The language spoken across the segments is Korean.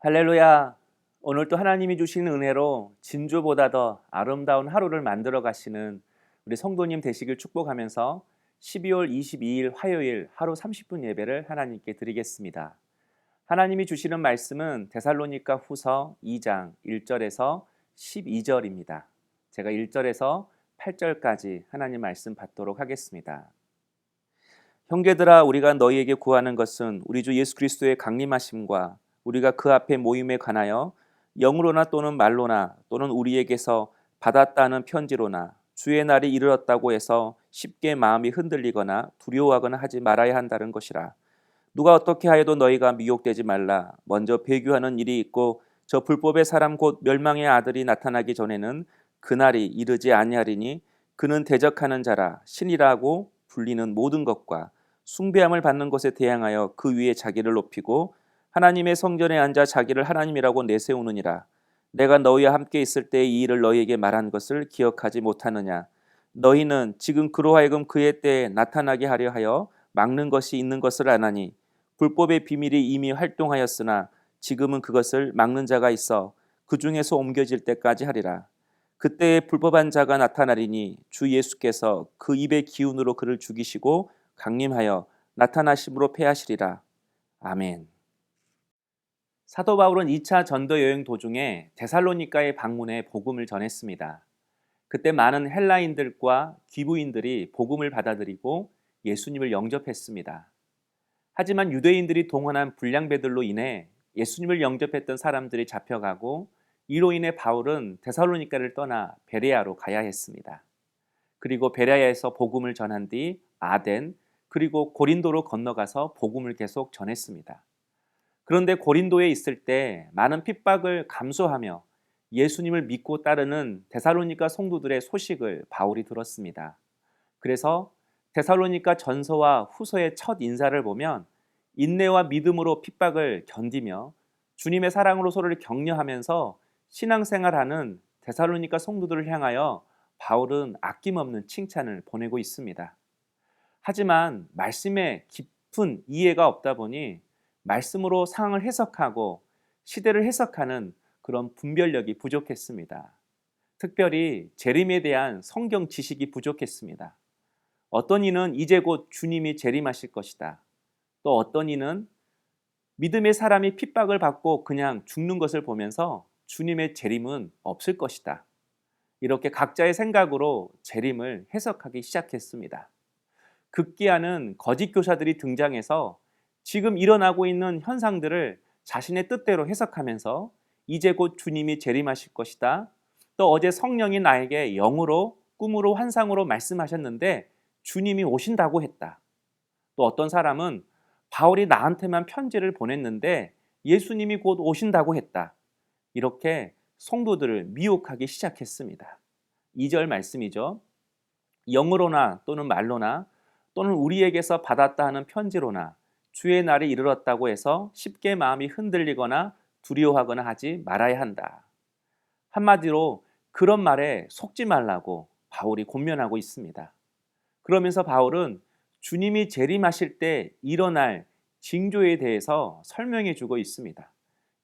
할렐루야. 오늘 또 하나님이 주신 은혜로 진주보다 더 아름다운 하루를 만들어 가시는 우리 성도님 되시길 축복하면서 12월 22일 화요일 하루 30분 예배를 하나님께 드리겠습니다. 하나님이 주시는 말씀은 데살로니가 후서 2장 1절에서 12절입니다. 제가 1절에서 8절까지 하나님 말씀 받도록 하겠습니다. 형제들아, 우리가 너희에게 구하는 것은 우리 주 예수 그리스도의 강림하심과 우리가 그 앞에 모임에 관하여 영으로나 또는 말로나 또는 우리에게서 받았다는 편지로나 주의 날이 이르렀다고 해서 쉽게 마음이 흔들리거나 두려워하거나 하지 말아야 한다는 것이라. 누가 어떻게 하여도 너희가 미혹되지 말라. 먼저 배교하는 일이 있고 저 불법의 사람 곧 멸망의 아들이 나타나기 전에는 그날이 이르지 아니하리니 그는 대적하는 자라 신이라고 불리는 모든 것과 숭배함을 받는 것에 대항하여 그 위에 자기를 높이고 하나님의 성전에 앉아 자기를 하나님이라고 내세우느니라. 내가 너희와 함께 있을 때 이 일을 너희에게 말한 것을 기억하지 못하느냐. 너희는 지금 그로 하여금 그의 때에 나타나게 하려 하여 막는 것이 있는 것을 아나니 불법의 비밀이 이미 활동하였으나 지금은 그것을 막는 자가 있어 그 중에서 옮겨질 때까지 하리라. 그때에 불법한 자가 나타나리니 주 예수께서 그 입의 기운으로 그를 죽이시고 강림하여 나타나심으로 패하시리라. 아멘. 사도 바울은 2차 전도 여행 도중에 데살로니가에 방문해 복음을 전했습니다. 그때 많은 헬라인들과 귀부인들이 복음을 받아들이고 예수님을 영접했습니다. 하지만 유대인들이 동원한 불량배들로 인해 예수님을 영접했던 사람들이 잡혀가고 이로 인해 바울은 데살로니가를 떠나 베레아로 가야 했습니다. 그리고 베레아에서 복음을 전한 뒤 아덴 그리고 고린도로 건너가서 복음을 계속 전했습니다. 그런데 고린도에 있을 때 많은 핍박을 감수하며 예수님을 믿고 따르는 데살로니가 성도들의 소식을 바울이 들었습니다. 그래서 데살로니가 전서와 후서의 첫 인사를 보면 인내와 믿음으로 핍박을 견디며 주님의 사랑으로 서로를 격려하면서 신앙생활하는 데살로니가 성도들을 향하여 바울은 아낌없는 칭찬을 보내고 있습니다. 하지만 말씀에 깊은 이해가 없다 보니 말씀으로 상황을 해석하고 시대를 해석하는 그런 분별력이 부족했습니다. 특별히 재림에 대한 성경 지식이 부족했습니다. 어떤 이는 이제 곧 주님이 재림하실 것이다. 또 어떤 이는 믿음의 사람이 핍박을 받고 그냥 죽는 것을 보면서 주님의 재림은 없을 것이다. 이렇게 각자의 생각으로 재림을 해석하기 시작했습니다. 급기야는 거짓 교사들이 등장해서 지금 일어나고 있는 현상들을 자신의 뜻대로 해석하면서 이제 곧 주님이 재림하실 것이다. 또 어제 성령이 나에게 영으로 꿈으로 환상으로 말씀하셨는데 주님이 오신다고 했다. 또 어떤 사람은 바울이 나한테만 편지를 보냈는데 예수님이 곧 오신다고 했다. 이렇게 성도들을 미혹하기 시작했습니다. 2절 말씀이죠. 영으로나 또는 말로나 또는 우리에게서 받았다 하는 편지로나 주의 날이 이르렀다고 해서 쉽게 마음이 흔들리거나 두려워하거나 하지 말아야 한다. 한마디로 그런 말에 속지 말라고 바울이 권면하고 있습니다. 그러면서 바울은 주님이 재림하실 때 일어날 징조에 대해서 설명해 주고 있습니다.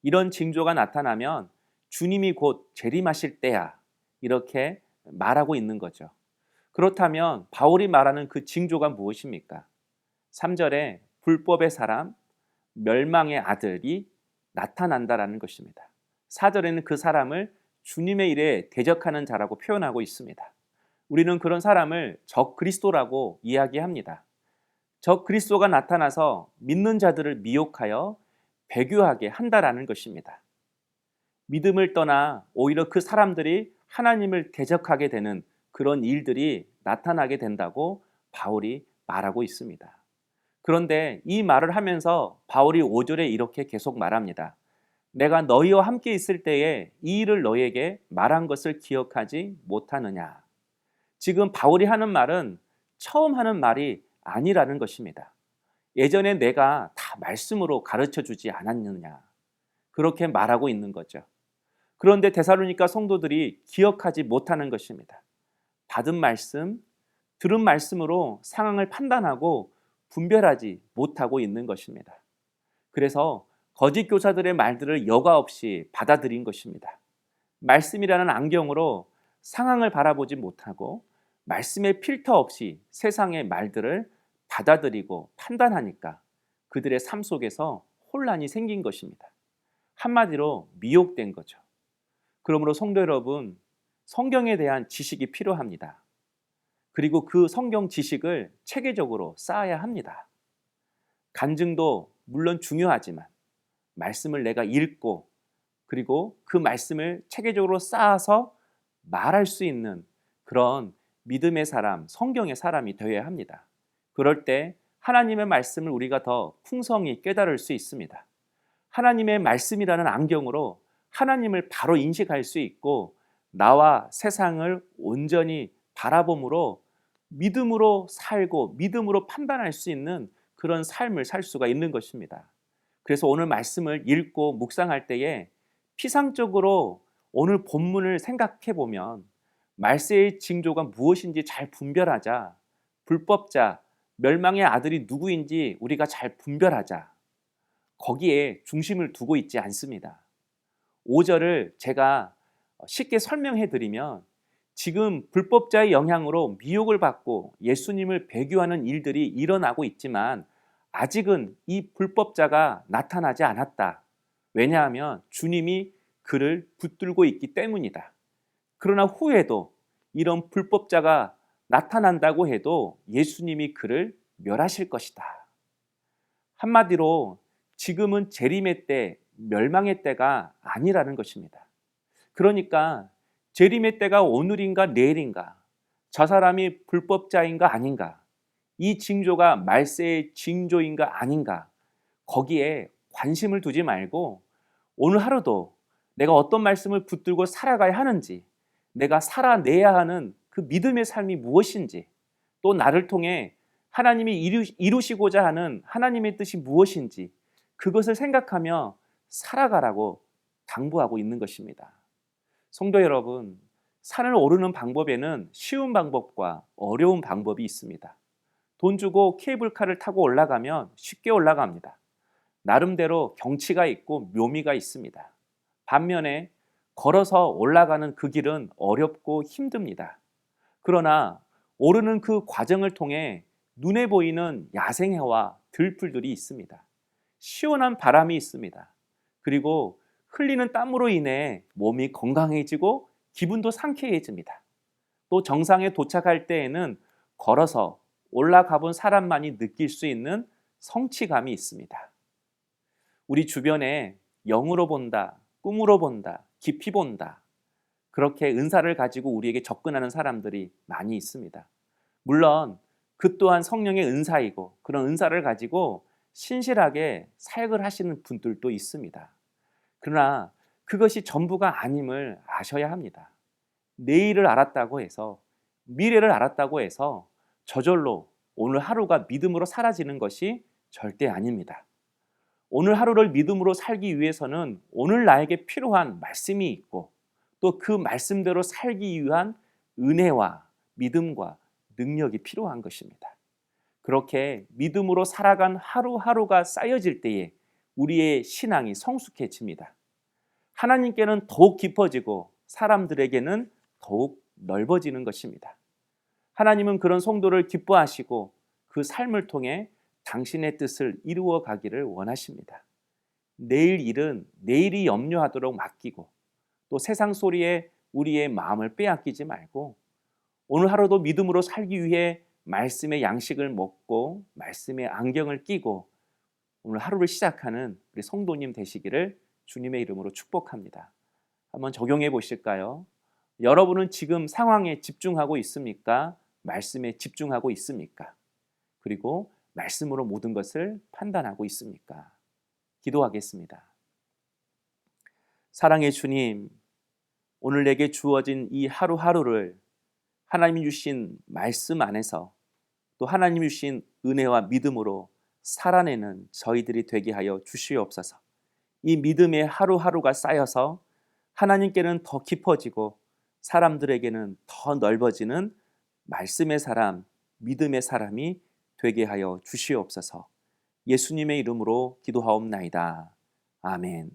이런 징조가 나타나면 주님이 곧 재림하실 때야. 이렇게 말하고 있는 거죠. 그렇다면 바울이 말하는 그 징조가 무엇입니까? 3절에 불법의 사람, 멸망의 아들이 나타난다라는 것입니다. 4절에는 그 사람을 주님의 일에 대적하는 자라고 표현하고 있습니다. 우리는 그런 사람을 적 그리스도라고 이야기합니다. 적 그리스도가 나타나서 믿는 자들을 미혹하여 배교하게 한다라는 것입니다. 믿음을 떠나 오히려 그 사람들이 하나님을 대적하게 되는 그런 일들이 나타나게 된다고 바울이 말하고 있습니다. 그런데 이 말을 하면서 바울이 5절에 이렇게 계속 말합니다. 내가 너희와 함께 있을 때에 이 일을 너희에게 말한 것을 기억하지 못하느냐. 지금 바울이 하는 말은 처음 하는 말이 아니라는 것입니다. 예전에 내가 다 말씀으로 가르쳐 주지 않았느냐. 그렇게 말하고 있는 거죠. 그런데 데살로니가 성도들이 기억하지 못하는 것입니다. 받은 말씀, 들은 말씀으로 상황을 판단하고 분별하지 못하고 있는 것입니다. 그래서 거짓 교사들의 말들을 여과 없이 받아들인 것입니다. 말씀이라는 안경으로 상황을 바라보지 못하고 말씀의 필터 없이 세상의 말들을 받아들이고 판단하니까 그들의 삶 속에서 혼란이 생긴 것입니다. 한마디로 미혹된 거죠. 그러므로 성도 여러분, 성경에 대한 지식이 필요합니다. 그리고 그 성경 지식을 체계적으로 쌓아야 합니다. 간증도 물론 중요하지만 말씀을 내가 읽고 그리고 그 말씀을 체계적으로 쌓아서 말할 수 있는 그런 믿음의 사람, 성경의 사람이 되어야 합니다. 그럴 때 하나님의 말씀을 우리가 더 풍성히 깨달을 수 있습니다. 하나님의 말씀이라는 안경으로 하나님을 바로 인식할 수 있고 나와 세상을 온전히 바라봄으로 믿음으로 살고 믿음으로 판단할 수 있는 그런 삶을 살 수가 있는 것입니다. 그래서 오늘 말씀을 읽고 묵상할 때에 피상적으로 오늘 본문을 생각해 보면 말세의 징조가 무엇인지 잘 분별하자, 불법자, 멸망의 아들이 누구인지 우리가 잘 분별하자, 거기에 중심을 두고 있지 않습니다. 5절을 제가 쉽게 설명해 드리면 지금 불법자의 영향으로 미혹을 받고 예수님을 배교하는 일들이 일어나고 있지만 아직은 이 불법자가 나타나지 않았다. 왜냐하면 주님이 그를 붙들고 있기 때문이다. 그러나 후에도 이런 불법자가 나타난다고 해도 예수님이 그를 멸하실 것이다. 한마디로 지금은 재림의 때, 멸망의 때가 아니라는 것입니다. 그러니까 재림의 때가 오늘인가 내일인가, 저 사람이 불법자인가 아닌가, 이 징조가 말세의 징조인가 아닌가, 거기에 관심을 두지 말고 오늘 하루도 내가 어떤 말씀을 붙들고 살아가야 하는지, 내가 살아내야 하는 그 믿음의 삶이 무엇인지, 또 나를 통해 하나님이 이루시고자 하는 하나님의 뜻이 무엇인지 그것을 생각하며 살아가라고 당부하고 있는 것입니다. 성도 여러분, 산을 오르는 방법에는 쉬운 방법과 어려운 방법이 있습니다. 돈 주고 케이블카를 타고 올라가면 쉽게 올라갑니다. 나름대로 경치가 있고 묘미가 있습니다. 반면에 걸어서 올라가는 그 길은 어렵고 힘듭니다. 그러나 오르는 그 과정을 통해 눈에 보이는 야생해와 들풀들이 있습니다. 시원한 바람이 있습니다. 그리고 흘리는 땀으로 인해 몸이 건강해지고 기분도 상쾌해집니다. 또 정상에 도착할 때에는 걸어서 올라가 본 사람만이 느낄 수 있는 성취감이 있습니다. 우리 주변에 영으로 본다, 꿈으로 본다, 깊이 본다, 그렇게 은사를 가지고 우리에게 접근하는 사람들이 많이 있습니다. 물론 그 또한 성령의 은사이고 그런 은사를 가지고 신실하게 사역을 하시는 분들도 있습니다. 그러나 그것이 전부가 아님을 아셔야 합니다. 내일을 알았다고 해서, 미래를 알았다고 해서 저절로 오늘 하루가 믿음으로 사라지는 것이 절대 아닙니다. 오늘 하루를 믿음으로 살기 위해서는 오늘 나에게 필요한 말씀이 있고 또 그 말씀대로 살기 위한 은혜와 믿음과 능력이 필요한 것입니다. 그렇게 믿음으로 살아간 하루하루가 쌓여질 때에 우리의 신앙이 성숙해집니다. 하나님께는 더욱 깊어지고 사람들에게는 더욱 넓어지는 것입니다. 하나님은 그런 성도를 기뻐하시고 그 삶을 통해 당신의 뜻을 이루어 가기를 원하십니다. 내일 일은 내일이 염려하도록 맡기고 또 세상 소리에 우리의 마음을 빼앗기지 말고 오늘 하루도 믿음으로 살기 위해 말씀의 양식을 먹고 말씀의 안경을 끼고 오늘 하루를 시작하는 우리 성도님 되시기를 주님의 이름으로 축복합니다. 한번 적용해 보실까요? 여러분은 지금 상황에 집중하고 있습니까? 말씀에 집중하고 있습니까? 그리고 말씀으로 모든 것을 판단하고 있습니까? 기도하겠습니다. 사랑의 주님, 오늘 내게 주어진 이 하루하루를 하나님이 주신 말씀 안에서 또 하나님이 주신 은혜와 믿음으로 살아내는 저희들이 되게 하여 주시옵소서. 이 믿음의 하루하루가 쌓여서 하나님께는 더 깊어지고 사람들에게는 더 넓어지는 말씀의 사람, 믿음의 사람이 되게 하여 주시옵소서. 예수님의 이름으로 기도하옵나이다. 아멘.